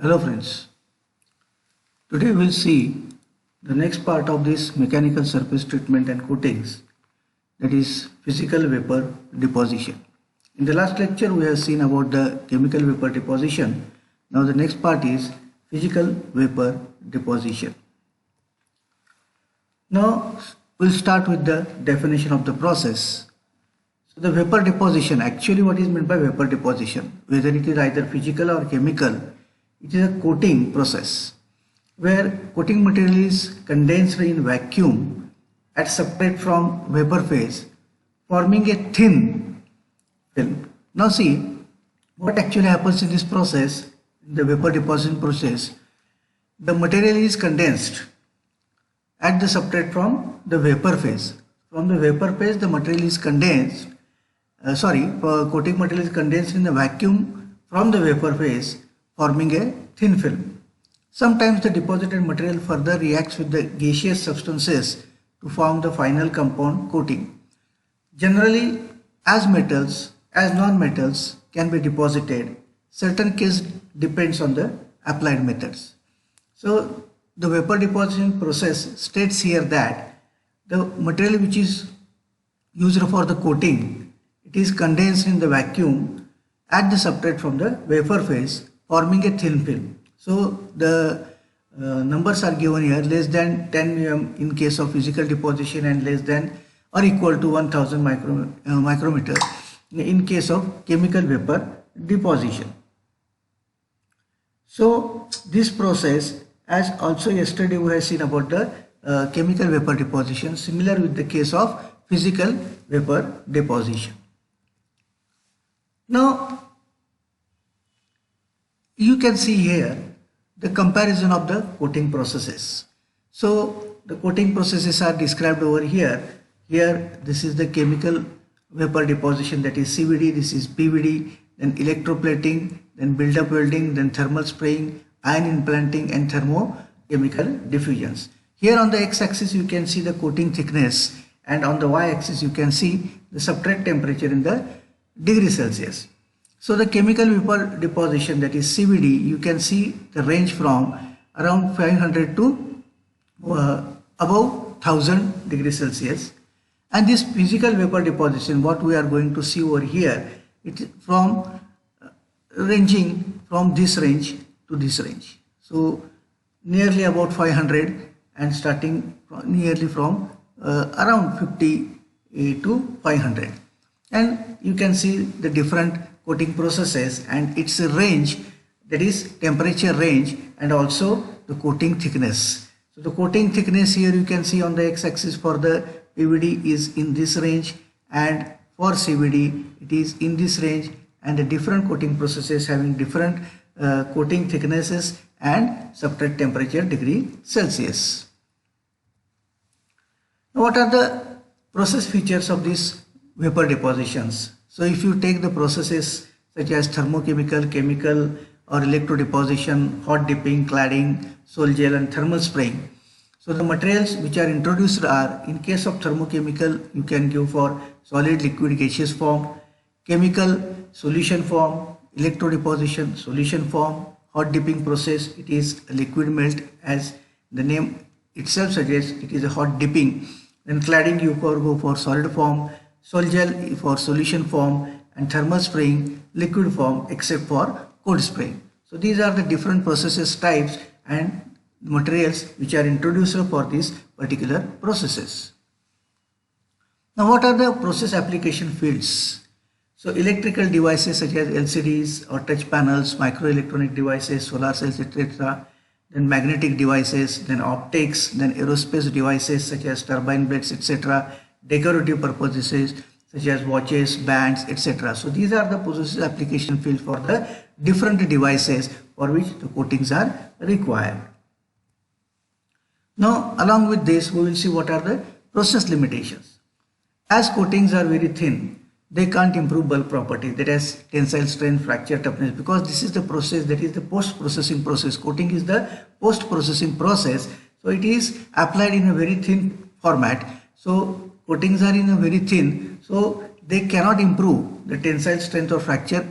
Hello friends, today we'll see the next part of this mechanical surface treatment and coatings, that is physical vapor deposition. In the last lecture we have seen about the chemical vapor deposition. Now the next part is physical vapor deposition. Now we'll start with the definition of the process. So the vapor deposition, actually what is meant by vapor deposition, whether it is either physical or chemical, it is a coating process where coating material is condensed in vacuum at separate from vapor phase, forming a thin film. Now see what actually happens in this process, in the vapor deposition process. The material is condensed at the substrate from the vapor phase. From the vapor phase the material is condensed, coating material is condensed in the vacuum from the vapor phase, forming a thin film. Sometimes the deposited material further reacts with the gaseous substances to form the final compound coating. Generally, as metals, as non-metals can be deposited, certain case depends on the applied methods. So the vapor deposition process states here that the material which is used for the coating, it is condensed in the vacuum at the substrate from the vapor phase, forming a thin film. So the numbers are given here: less than 10 mm in case of physical deposition and less than or equal to 1000 micrometer in case of chemical vapor deposition. So this process, as also yesterday we have seen about the chemical vapor deposition, similar with the case of physical vapor deposition. Now you can see here the comparison of the coating processes. So the coating processes are described over here. Here this is the chemical vapor deposition, that is CVD, this is PVD, then electroplating, then build-up welding, then thermal spraying, ion implanting and thermochemical diffusions. Here on the x-axis you can see the coating thickness, and on the y-axis you can see the substrate temperature in the degree Celsius. So the chemical vapor deposition, that is CVD, you can see the range from around 500 to above 1000 degrees Celsius. And this physical vapor deposition, what we are going to see over here, it is from ranging from this range to this range. So nearly about 500 and starting nearly from around 50 to 500. And you can see the different coating processes and its range, that is temperature range, and also the coating thickness. So the coating thickness here you can see on the x-axis for the PVD is in this range, and for CVD it is in this range, and the different coating processes having different coating thicknesses and substrate temperature degree Celsius. Now what are the process features of these vapor depositions? So if you take the processes such as thermochemical, chemical or electro deposition, hot dipping, cladding, sol gel and thermal spraying. So the materials which are introduced are, in case of thermochemical you can give for solid, liquid, gaseous form, chemical solution form, electro deposition solution form, hot dipping process it is a liquid melt, as the name itself suggests it is a hot dipping. Then cladding you can go for solid form, sol gel for solution form, and thermal spraying liquid form except for cold spraying. So these are the different processes types and materials which are introduced for these particular processes. Now what are the process application fields? So electrical devices such as LCDs or touch panels, microelectronic devices, solar cells, etc. Then magnetic devices, then optics, then aerospace devices such as turbine blades, etc. Decorative purposes such as watches, bands, etc. So these are the process application field for the different devices for which the coatings are required. Now along with this we will see what are the process limitations. As coatings are very thin, they can't improve bulk property, that is tensile strength, fracture toughness, because this is the process, that is the post-processing process. Coating is the post-processing process, so it is applied in a very thin format. So coatings are in a very thin, so they cannot improve the tensile strength or fracture,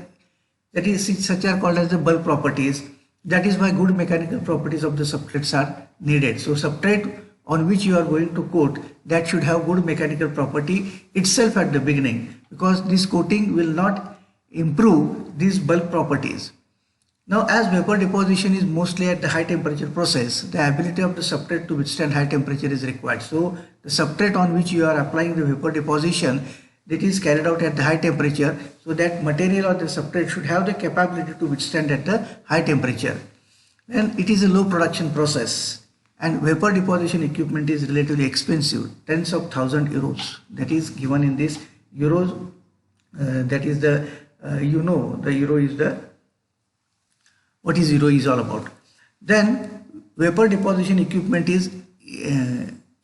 that is such are called as the bulk properties. That is why good mechanical properties of the substrates are needed. So substrate on which you are going to coat, that should have good mechanical property itself at the beginning, because this coating will not improve these bulk properties. Now, as vapor deposition is mostly at the high temperature process, the ability of the substrate to withstand high temperature is required. So the substrate on which you are applying the vapor deposition, that is carried out at the high temperature, so that material or the substrate should have the capability to withstand at the high temperature. Then it is a low production process, and vapor deposition equipment is relatively expensive, tens of thousands euros. That is given in this euros. That is the the euro is the what is euro is all about. Then vapor deposition equipment is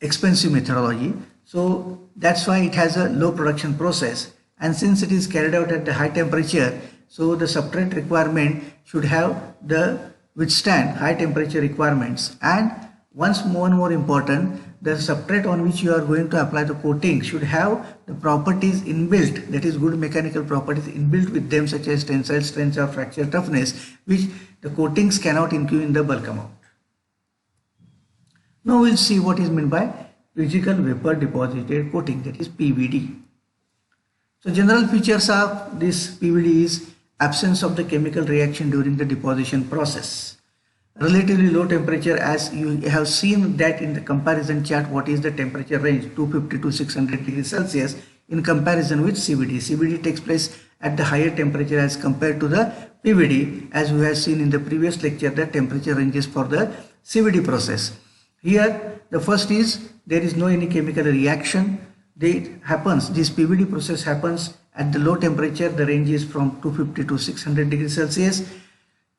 expensive methodology, so that's why it has a low production process, and since it is carried out at the high temperature, so the substrate requirement should have the withstand high temperature requirements. And once more important, the substrate on which you are going to apply the coating should have the properties inbuilt, that is good mechanical properties inbuilt with them, such as tensile strength or fracture toughness, which the coatings cannot include in the bulk amount. Now we'll see what is meant by physical vapor deposited coating, that is PVD. So general features of this PVD is absence of the chemical reaction during the deposition process, relatively low temperature, as you have seen that in the comparison chart, what is the temperature range, 250 to 600 degrees Celsius in comparison with CVD. CVD takes place at the higher temperature as compared to the PVD, as we have seen in the previous lecture, the temperature ranges for the CVD process. Here the first is there is no any chemical reaction. This PVD process happens at the low temperature. The range is from 250 to 600 degrees Celsius.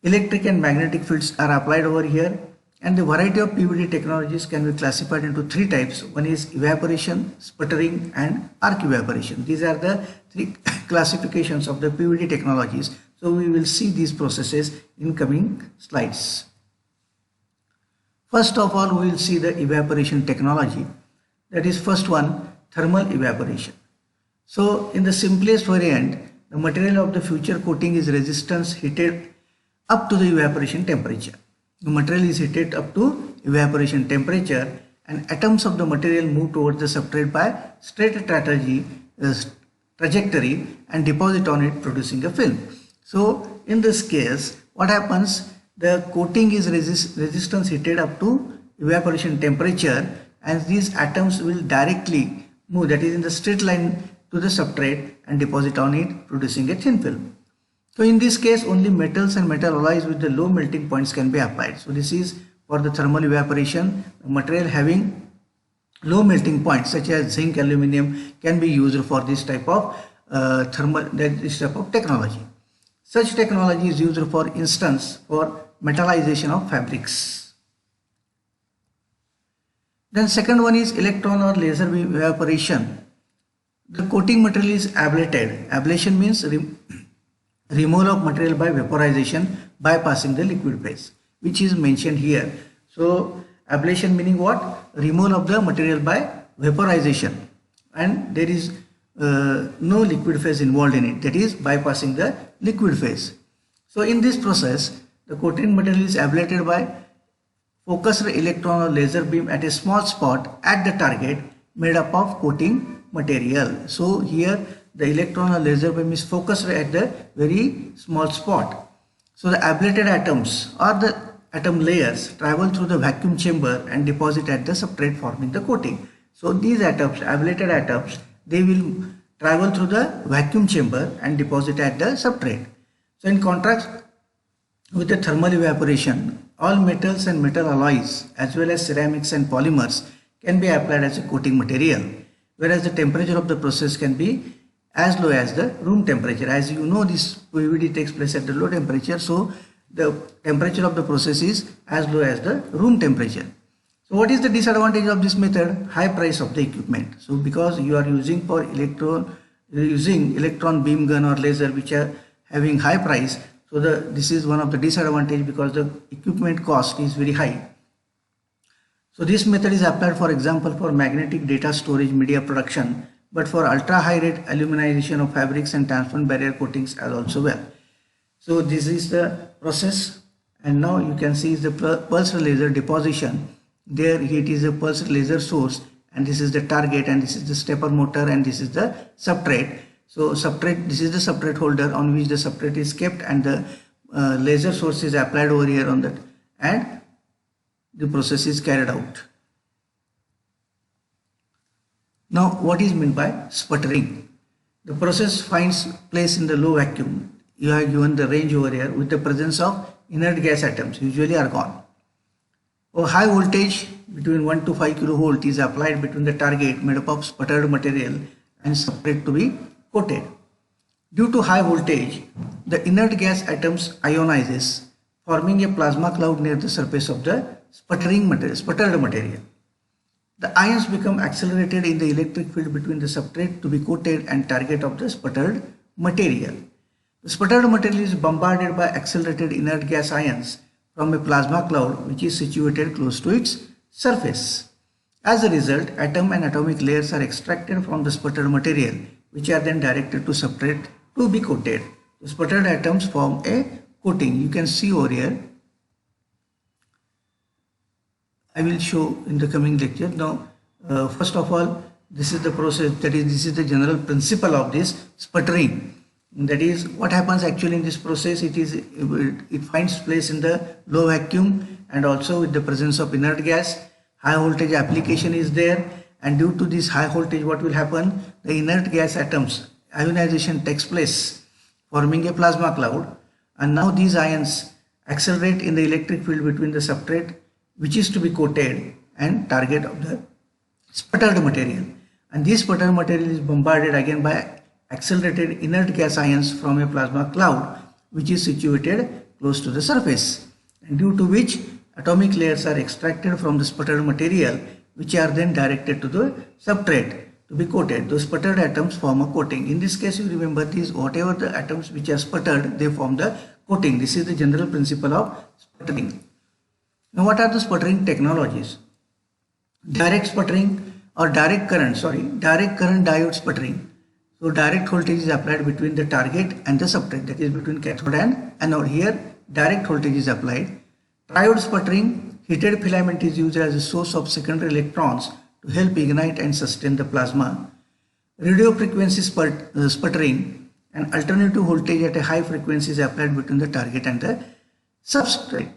Electric and magnetic fields are applied over here, and the variety of PVD technologies can be classified into three types. One is evaporation, sputtering, and arc evaporation. These are the three classifications of the PVD technologies. So we will see these processes in coming slides. First of all, we will see the evaporation technology. That is first one, thermal evaporation. So in the simplest variant, the material of the future coating is resistance heated up to the evaporation temperature. The material is heated up to evaporation temperature, and atoms of the material move towards the substrate by straight trajectory and deposit on it, producing a film. So in this case, what happens? The coating is resistance heated up to evaporation temperature, and these atoms will directly move, that is in the straight line, to the substrate and deposit on it, producing a thin film. So in this case, only metals and metal alloys with the low melting points can be applied. So this is for the thermal evaporation. The material having low melting points such as zinc, aluminum can be used for this type of technology. Such technology is used, for instance, for metallization of fabrics. Then second one is electron or laser evaporation. The coating material is ablated. Ablation means removal of material by vaporization, bypassing the liquid phase, which is mentioned here. So ablation meaning what? Removal of the material by vaporization, and there is no liquid phase involved in it, that is bypassing the liquid phase. So in this process, the coating material is ablated by focused electron or laser beam at a small spot at the target made up of coating material. So here the electron or laser beam is focused at the very small spot. So the ablated atoms or the atom layers travel through the vacuum chamber and deposit at the substrate, forming the coating. So these atoms, ablated atoms, they will travel through the vacuum chamber and deposit at the substrate. So in contrast with the thermal evaporation, all metals and metal alloys as well as ceramics and polymers can be applied as a coating material, whereas the temperature of the process can be as low as the room temperature. As you know, this PVD takes place at the low temperature, so the temperature of the process is as low as the room temperature. So what is the disadvantage of this method? High price of the equipment. So because you are using electron beam gun or laser, which are having high price, so this is one of the disadvantage, because the equipment cost is very high. So this method is applied, for example, for magnetic data storage media production, but for ultra high rate aluminization of fabrics and transparent barrier coatings as also well. So this is the process, and now you can see is the pulsed laser deposition. There it is a pulsed laser source, and this is the target, and this is the stepper motor, and this is the substrate. So substrate, this is the substrate holder on which the substrate is kept, and the laser source is applied over here on that, and the process is carried out. Now what is meant by sputtering? The process finds place in the low vacuum. You have given the range over here with the presence of inert gas atoms, usually argon. A high voltage between 1 to 5 kilovolt is applied between the target made up of sputtered material and substrate to be coated. Due to high voltage, the inert gas atoms ionizes, forming a plasma cloud near the surface of the sputtered material. The ions become accelerated in the electric field between the substrate to be coated and target of the sputtered material. The sputtered material is bombarded by accelerated inert gas ions from a plasma cloud which is situated close to its surface. As a result, atom and atomic layers are extracted from the sputtered material, which are then directed to substrate to be coated. The sputtered atoms form a coating. You can see over here. I will show in the coming lecture. Now, first of all, this is the process, that is, this is the general principle of this sputtering. That is, what happens actually in this process, it finds place in the low vacuum and also with the presence of inert gas. High voltage application is there, and due to this high voltage, what will happen? The inert gas atoms, ionization takes place, forming a plasma cloud, and now these ions accelerate in the electric field between the substrate which is to be coated and target of the sputtered material. And this sputtered material is bombarded again by accelerated inert gas ions from a plasma cloud which is situated close to the surface, and due to which atomic layers are extracted from the sputtered material which are then directed to the substrate to be coated. Those sputtered atoms form a coating. In this case, you remember these, whatever the atoms which are sputtered, they form the coating. This is the general principle of sputtering. Now what are the sputtering technologies? Direct sputtering or direct current diode sputtering. So direct voltage is applied between the target and the substrate, that is between cathode and anode. Here direct voltage is applied. Triode sputtering, heated filament is used as a source of secondary electrons to help ignite and sustain the plasma. Radio frequency sputtering, an alternative voltage at a high frequency is applied between the target and the substrate.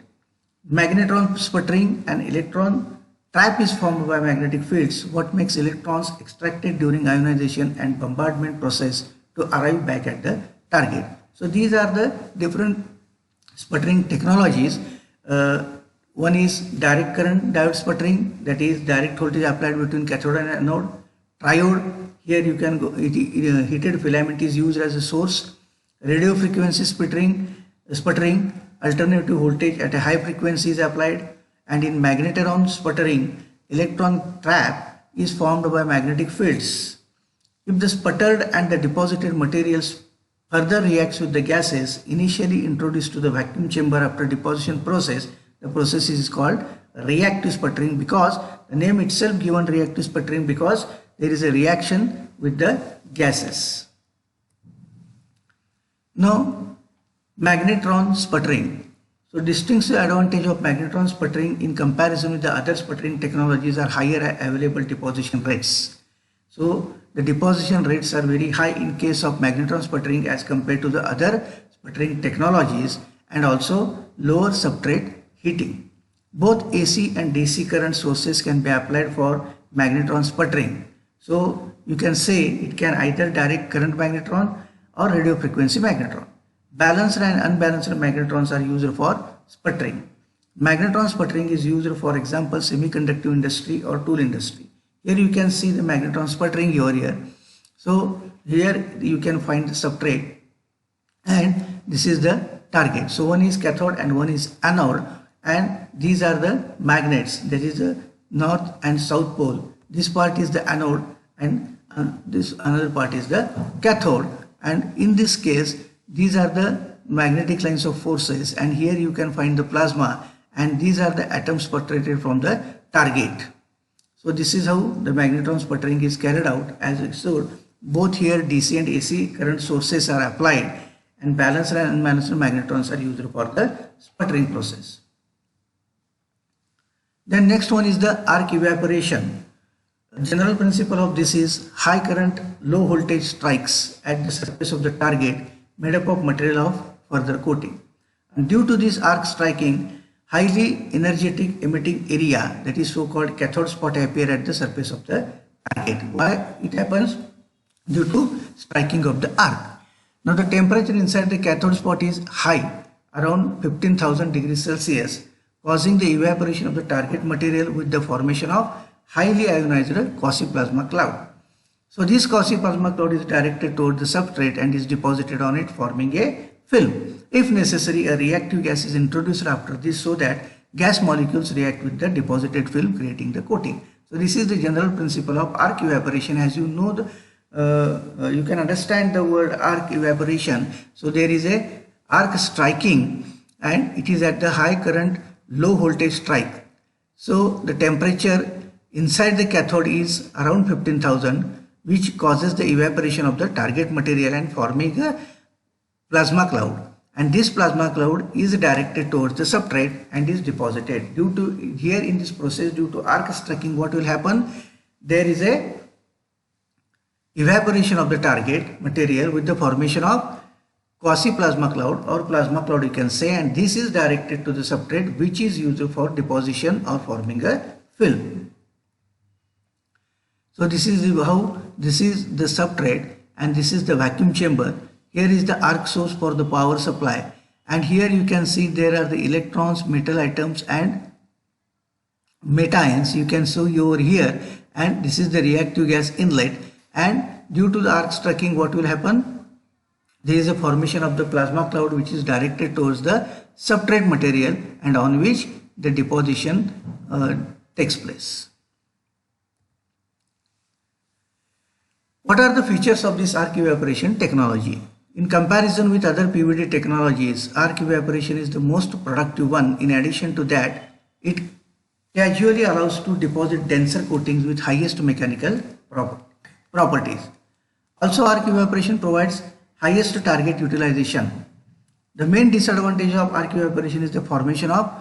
Magnetron sputtering, an electron trap is formed by magnetic fields what makes electrons extracted during ionization and bombardment process to arrive back at the target. So these are the different sputtering technologies. One is direct current diode sputtering, that is direct voltage applied between cathode and anode. Triode, here you can go, heated filament is used as a source. Radio frequency sputtering, alternative voltage at a high frequency is applied. And in magnetron sputtering, electron trap is formed by magnetic fields. If the sputtered and the deposited materials further reacts with the gases initially introduced to the vacuum chamber after deposition process, the process is called reactive sputtering, because the name itself given reactive sputtering because there is a reaction with the gases. Now magnetron sputtering. So distinctive advantage of magnetron sputtering in comparison with the other sputtering technologies are higher available deposition rates. So the deposition rates are very high in case of magnetron sputtering as compared to the other sputtering technologies, and also lower substrate heating. Both AC and DC current sources can be applied for magnetron sputtering. So you can say it can either direct current magnetron or radio frequency magnetron. Balanced and unbalanced magnetrons are used for sputtering. Magnetron sputtering is used, for example, semiconductor industry or tool industry. Here you can see the magnetron sputtering over here. So here you can find the substrate and this is the target. So one is cathode and one is anode, and these are the magnets, that is the north and south pole. This part is the anode and this another part is the cathode, and in this case these are the magnetic lines of forces, and here you can find the plasma, and these are the atoms sputtered from the target. So this is how the magnetron sputtering is carried out. As I said, both here DC and AC current sources are applied, and balanced and unbalanced magnetrons are used for the sputtering process. Then next one is the arc evaporation. General principle of this is high current, low voltage strikes at the surface of the target made up of material of further coating. And due to this arc striking, highly energetic emitting area, that is so called cathode spot, appear at the surface of the target. Why it happens? Due to striking of the arc. Now the temperature inside the cathode spot is high, around 15,000 degrees Celsius, causing the evaporation of the target material with the formation of highly ionized quasi-plasma cloud. So this quasi-plasma cloud is directed toward the substrate and is deposited on it, forming a film. If necessary, a reactive gas is introduced after this so that gas molecules react with the deposited film, creating the coating. So this is the general principle of arc evaporation. As you know, you can understand the word arc evaporation. So there is a arc striking and it is at the high current, low voltage strike. So the temperature inside the cathode is around 15,000, which causes the evaporation of the target material and forming a plasma cloud. And this plasma cloud is directed towards the substrate and is deposited. Due to here in this process, due to arc striking, what will happen? There is a evaporation of the target material with the formation of quasi-plasma cloud or plasma cloud, you can say, and this is directed to the substrate, which is used for deposition or forming a film. So this is how this is the substrate and this is the vacuum chamber. Here is the arc source for the power supply, and here you can see there are the electrons, metal atoms and meta-ions. You can see over here, and this is the reactive gas inlet, and due to the arc striking, what will happen? There is a formation of the plasma cloud which is directed towards the substrate material and on which the deposition takes place. What are the features of this arc evaporation technology? In comparison with other PVD technologies, arc evaporation is the most productive one. In addition to that, it casually allows to deposit denser coatings with highest mechanical properties. Also, arc evaporation provides highest target utilization. The main disadvantage of arc evaporation is the formation of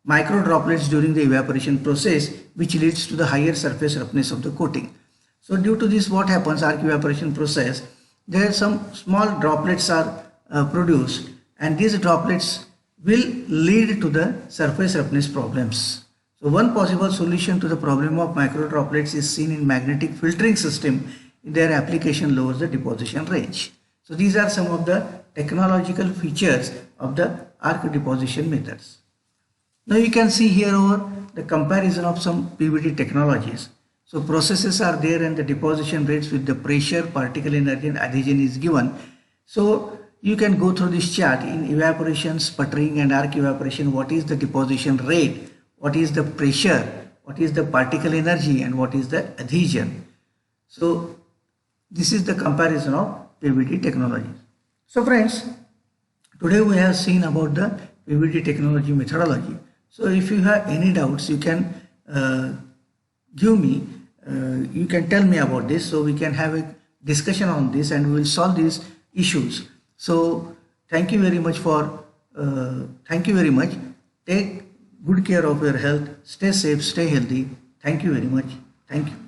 micro droplets during the evaporation process, which leads to the higher surface roughness of the coating. So due to this, what happens, arc evaporation process, there are some small droplets are produced, and these droplets will lead to the surface roughness problems. So one possible solution to the problem of micro droplets is seen in magnetic filtering system. Their application lowers the deposition range. So these are some of the technological features of the arc deposition methods. Now you can see here over the comparison of some PVD technologies. So processes are there and the deposition rates with the pressure, particle energy and adhesion is given. So you can go through this chart in evaporation, sputtering and arc evaporation. What is the deposition rate? What is the pressure? What is the particle energy? And what is the adhesion? So this is the comparison of PVD technology. So friends, today we have seen about the PVD technology methodology. So if you have any doubts, you can you can tell me about this, so we can have a discussion on this and we will solve these issues. So thank you very much for take good care of your health. Stay safe, stay healthy. Thank you very much. Thank you.